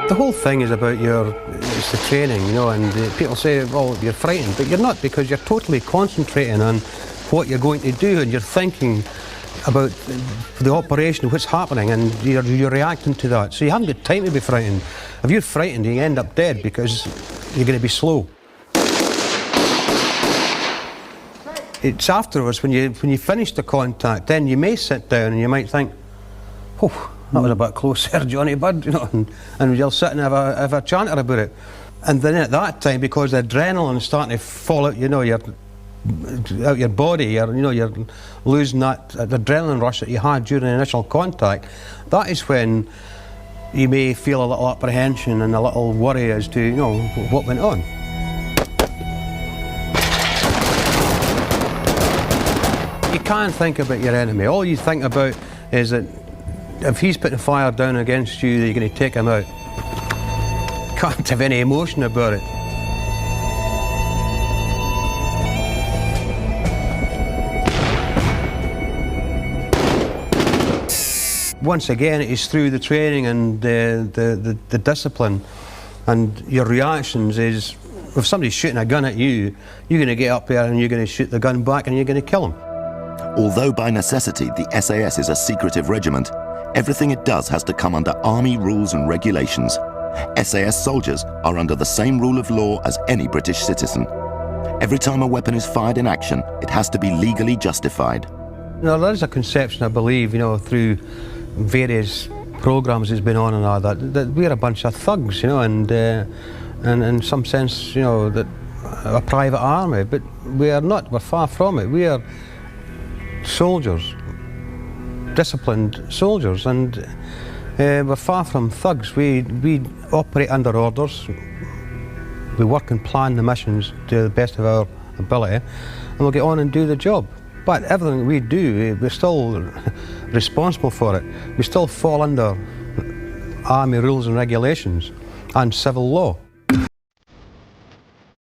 B: The whole thing is about it's the training, and people say, well, you're frightened, but you're not, because you're totally concentrating on what you're going to do, and you're thinking about the operation, what's happening, and you're reacting to that. So you haven't got time to be frightened. If you're frightened, you end up dead because you're going to be slow. It's afterwards, when you finish the contact, then you may sit down and you might think, oh, that was a bit close there, Johnny Bud, and you'll sit and have a chanter about it. And then at that time, because the adrenaline's starting to fall out, out your body, you're losing that adrenaline rush that you had during the initial contact. That is when you may feel a little apprehension and a little worry as to, what went on. You can't think about your enemy. All you think about is that if he's putting fire down against you, you're going to take him out. Can't have any emotion about it. Once again, it is through the training and the discipline and your reactions is, if somebody's shooting a gun at you, you're going to get up there and you're going to shoot the gun back and you're going to kill him.
A: Although by necessity the SAS is a secretive regiment, everything it does has to come under army rules and regulations. SAS soldiers are under the same rule of law as any British citizen. Every time a weapon is fired in action, it has to be legally justified.
B: There is a conception, I believe, through various programmes that's been on and all that we're a bunch of thugs, and in some sense, that a private army, but we are not, we're far from it. We are soldiers, disciplined soldiers, and we're far from thugs. We operate under orders. We work and plan the missions to the best of our ability, and we'll get on and do the job. But everything we do, we're still responsible for it. We still fall under army rules and regulations and civil law.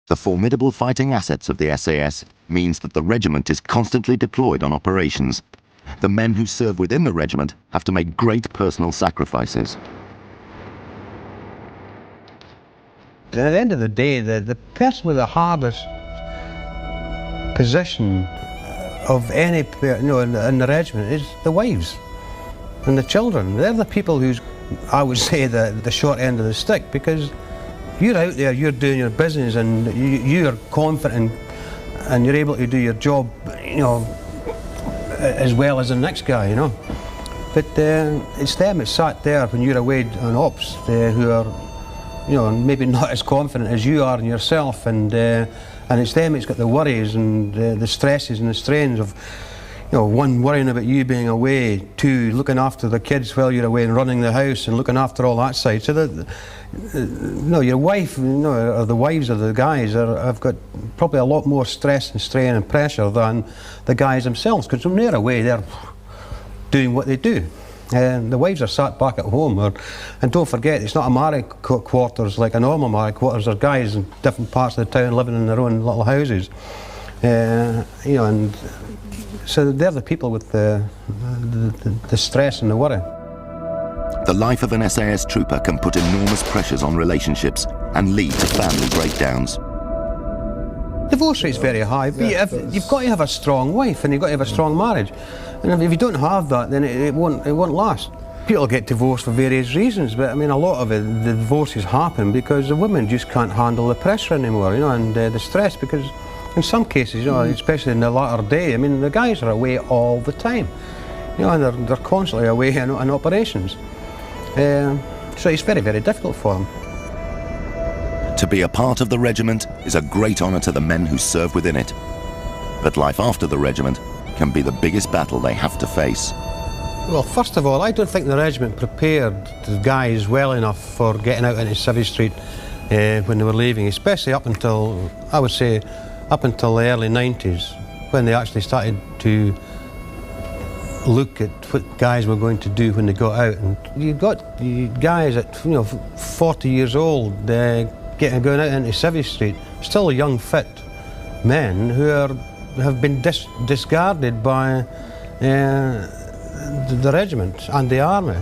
A: The formidable fighting assets of the SAS means that the regiment is constantly deployed on operations. The men who serve within the regiment have to make great personal sacrifices.
B: At the end of the day, the person with the hardest position of any, in the regiment is the wives and the children. They're the people who's, I would say, the short end of the stick, because you're out there, you're doing your business, and you're confident and you're able to do your job, as well as the next guy, But it's them that sat there when you're away on ops, who are, maybe not as confident as you are in yourself, and it's them that's got the worries and the stresses and the strains of, one, worrying about you being away, two, looking after the kids while you're away and running the house and looking after all that side. So that, your wife, or the wives of the guys have got probably a lot more stress and strain and pressure than the guys themselves, because when they're away, they're doing what they do. And the wives are sat back at home, and don't forget, it's not a married quarters like a normal married quarters. There's guys in different parts of the town living in their own little houses, and so they're the people with the stress and the worry.
A: The life of an SAS trooper can put enormous pressures on relationships and lead to family breakdowns.
B: Divorce rate's very high, but you've got to have a strong wife, and you've got to have a strong marriage. And if you don't have that, then it won't last. People get divorced for various reasons, but I mean, a lot of it, the divorces happen because the women just can't handle the pressure anymore, and the stress, because in some cases, especially in the latter day, I mean, the guys are away all the time, and they're constantly away on operations. So it's very, very difficult for them.
A: To be a part of the regiment is a great honour to the men who serve within it. But life after the regiment can be the biggest battle they have to face.
B: Well, first of all, I don't think the regiment prepared the guys well enough for getting out into Civvy Street when they were leaving, especially up until, I would say, up until the early 90s, when they actually started to look at what guys were going to do when they got out. And you got guys at 40 years old going out into Civvy Street, still young, fit men who have been discarded by the regiment and the army.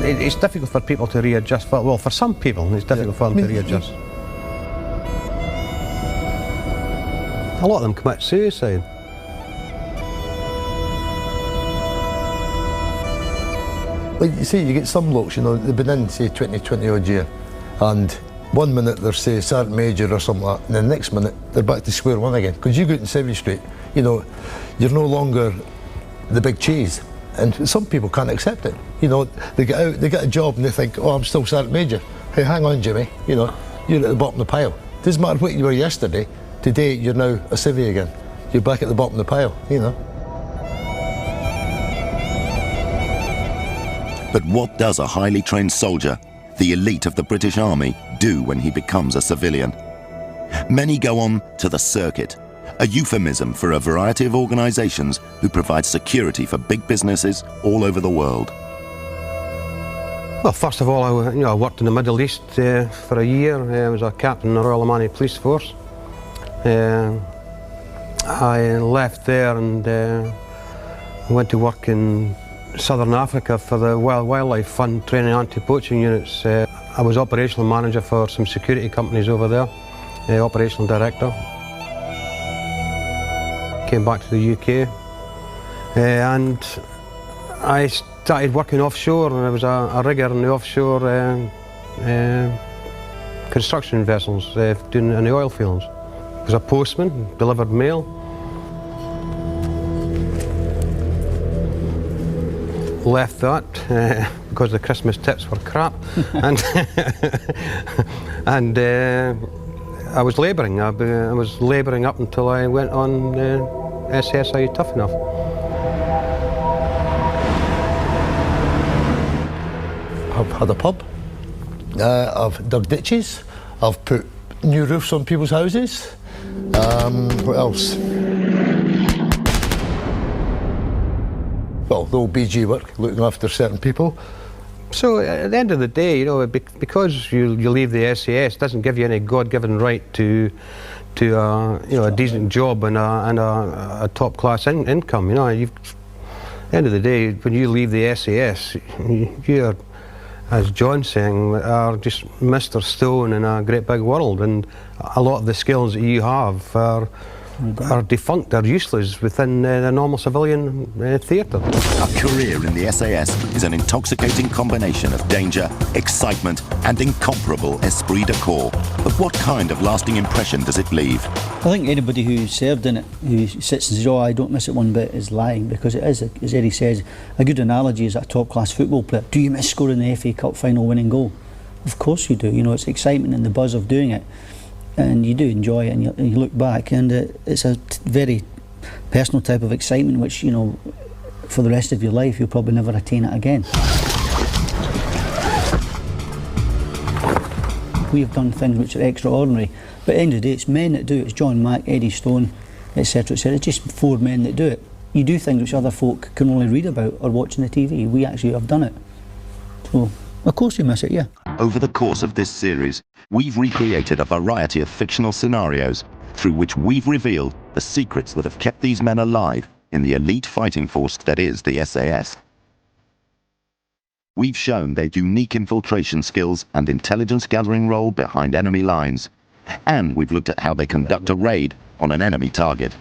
B: It's difficult for people to readjust. Well, for some people, it's difficult for them to readjust. A lot of them commit suicide.
D: Like you see, you get some blokes, they've been in, say, 20 odd year, and one minute they're, say, Sergeant Major or something like that, and the next minute they're back to square one again. Because you go out in Civvy Street, you're no longer the big cheese, and some people can't accept it. They get out, they get a job, and they think, oh, I'm still Sergeant Major. Hey, hang on, Jimmy, you're at the bottom of the pile. Doesn't matter what you were yesterday, today you're now a civvy again. You're back at the bottom of the pile,
A: But what does a highly trained soldier, the elite of the British Army, do when he becomes a civilian? Many go on to the circuit, a euphemism for a variety of organisations who provide security for big businesses all over the world.
B: Well, first of all, I worked in the Middle East for a year. I was a captain in the Royal Omani Police Force. I left there and went to work in Southern Africa for the Wildlife Fund training anti-poaching units. I was operational manager for some security companies over there, operational director. Came back to the UK and I started working offshore, and I was a rigger in the offshore construction vessels doing in the oil fields. Was a postman, delivered mail. Left that because the Christmas tips were crap, and and I was labouring. I was labouring up until I went on SAS Are You Tough Enough.
D: I've had a pub. I've dug ditches. I've put new roofs on people's houses. What else? Well, the old BG work, looking after certain people.
B: So at the end of the day, you know, because you leave the SAS, doesn't give you any God-given right to you know, a decent job and a top-class income. You know, at the end of the day, when you leave the SAS, you're, as John's saying, are just Mr. Stone in a great big world, and a lot of the skills that you have are defunct, are useless within the normal civilian theatre.
A: A career in the SAS is an intoxicating combination of danger, excitement and incomparable esprit de corps. But what kind of lasting impression does it leave?
E: I think anybody who served in it, who sits and says, oh, I don't miss it one bit, is lying, because it is, as Eddie says, a good analogy is a top-class football player. Do you miss scoring the FA Cup final winning goal? Of course you do. You know, it's excitement and the buzz of doing it. And you do enjoy it, and you look back, and it's a very personal type of excitement which, you know, for the rest of your life you'll probably never attain it again. We have done things which are extraordinary, but at the end of the day it's men that do it. It's John Mack, Eddie Stone, etc, etc. It's just 4 men that do it. You do things which other folk can only read about or watch on the TV. We actually have done it. So, of course you miss it, yeah.
A: Over the course of this series, we've recreated a variety of fictional scenarios through which we've revealed the secrets that have kept these men alive in the elite fighting force that is the SAS. We've shown their unique infiltration skills and intelligence gathering role behind enemy lines, and we've looked at how they conduct a raid on an enemy target.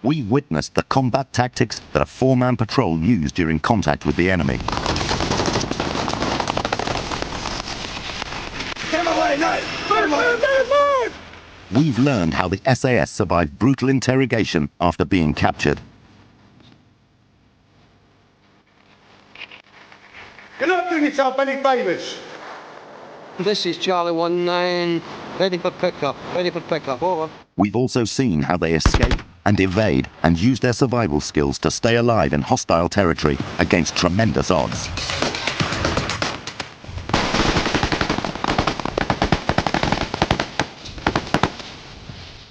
A: We witnessed the combat tactics that a 4-man patrol used during contact with the enemy.
G: Get away, no! Move!
A: We've learned how the SAS survived brutal interrogation after being captured.
G: You're not doing yourself any favours.
F: This is Charlie 19, ready for pickup, over.
A: We've also seen how they escape and evade and use their survival skills to stay alive in hostile territory against tremendous odds.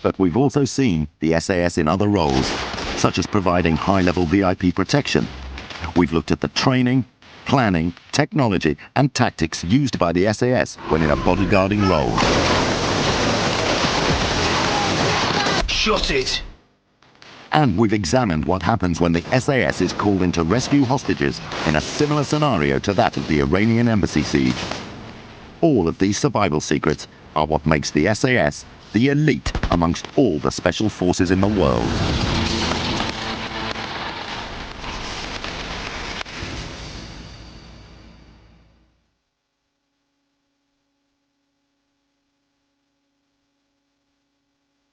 A: But we've also seen the SAS in other roles, such as providing high-level VIP protection. We've looked at the training, planning, technology and tactics used by the SAS when in a bodyguarding role.
G: Shut it!
A: And we've examined what happens when the SAS is called in to rescue hostages in a similar scenario to that of the Iranian embassy siege. All of these survival secrets are what makes the SAS the elite amongst all the special forces in the world.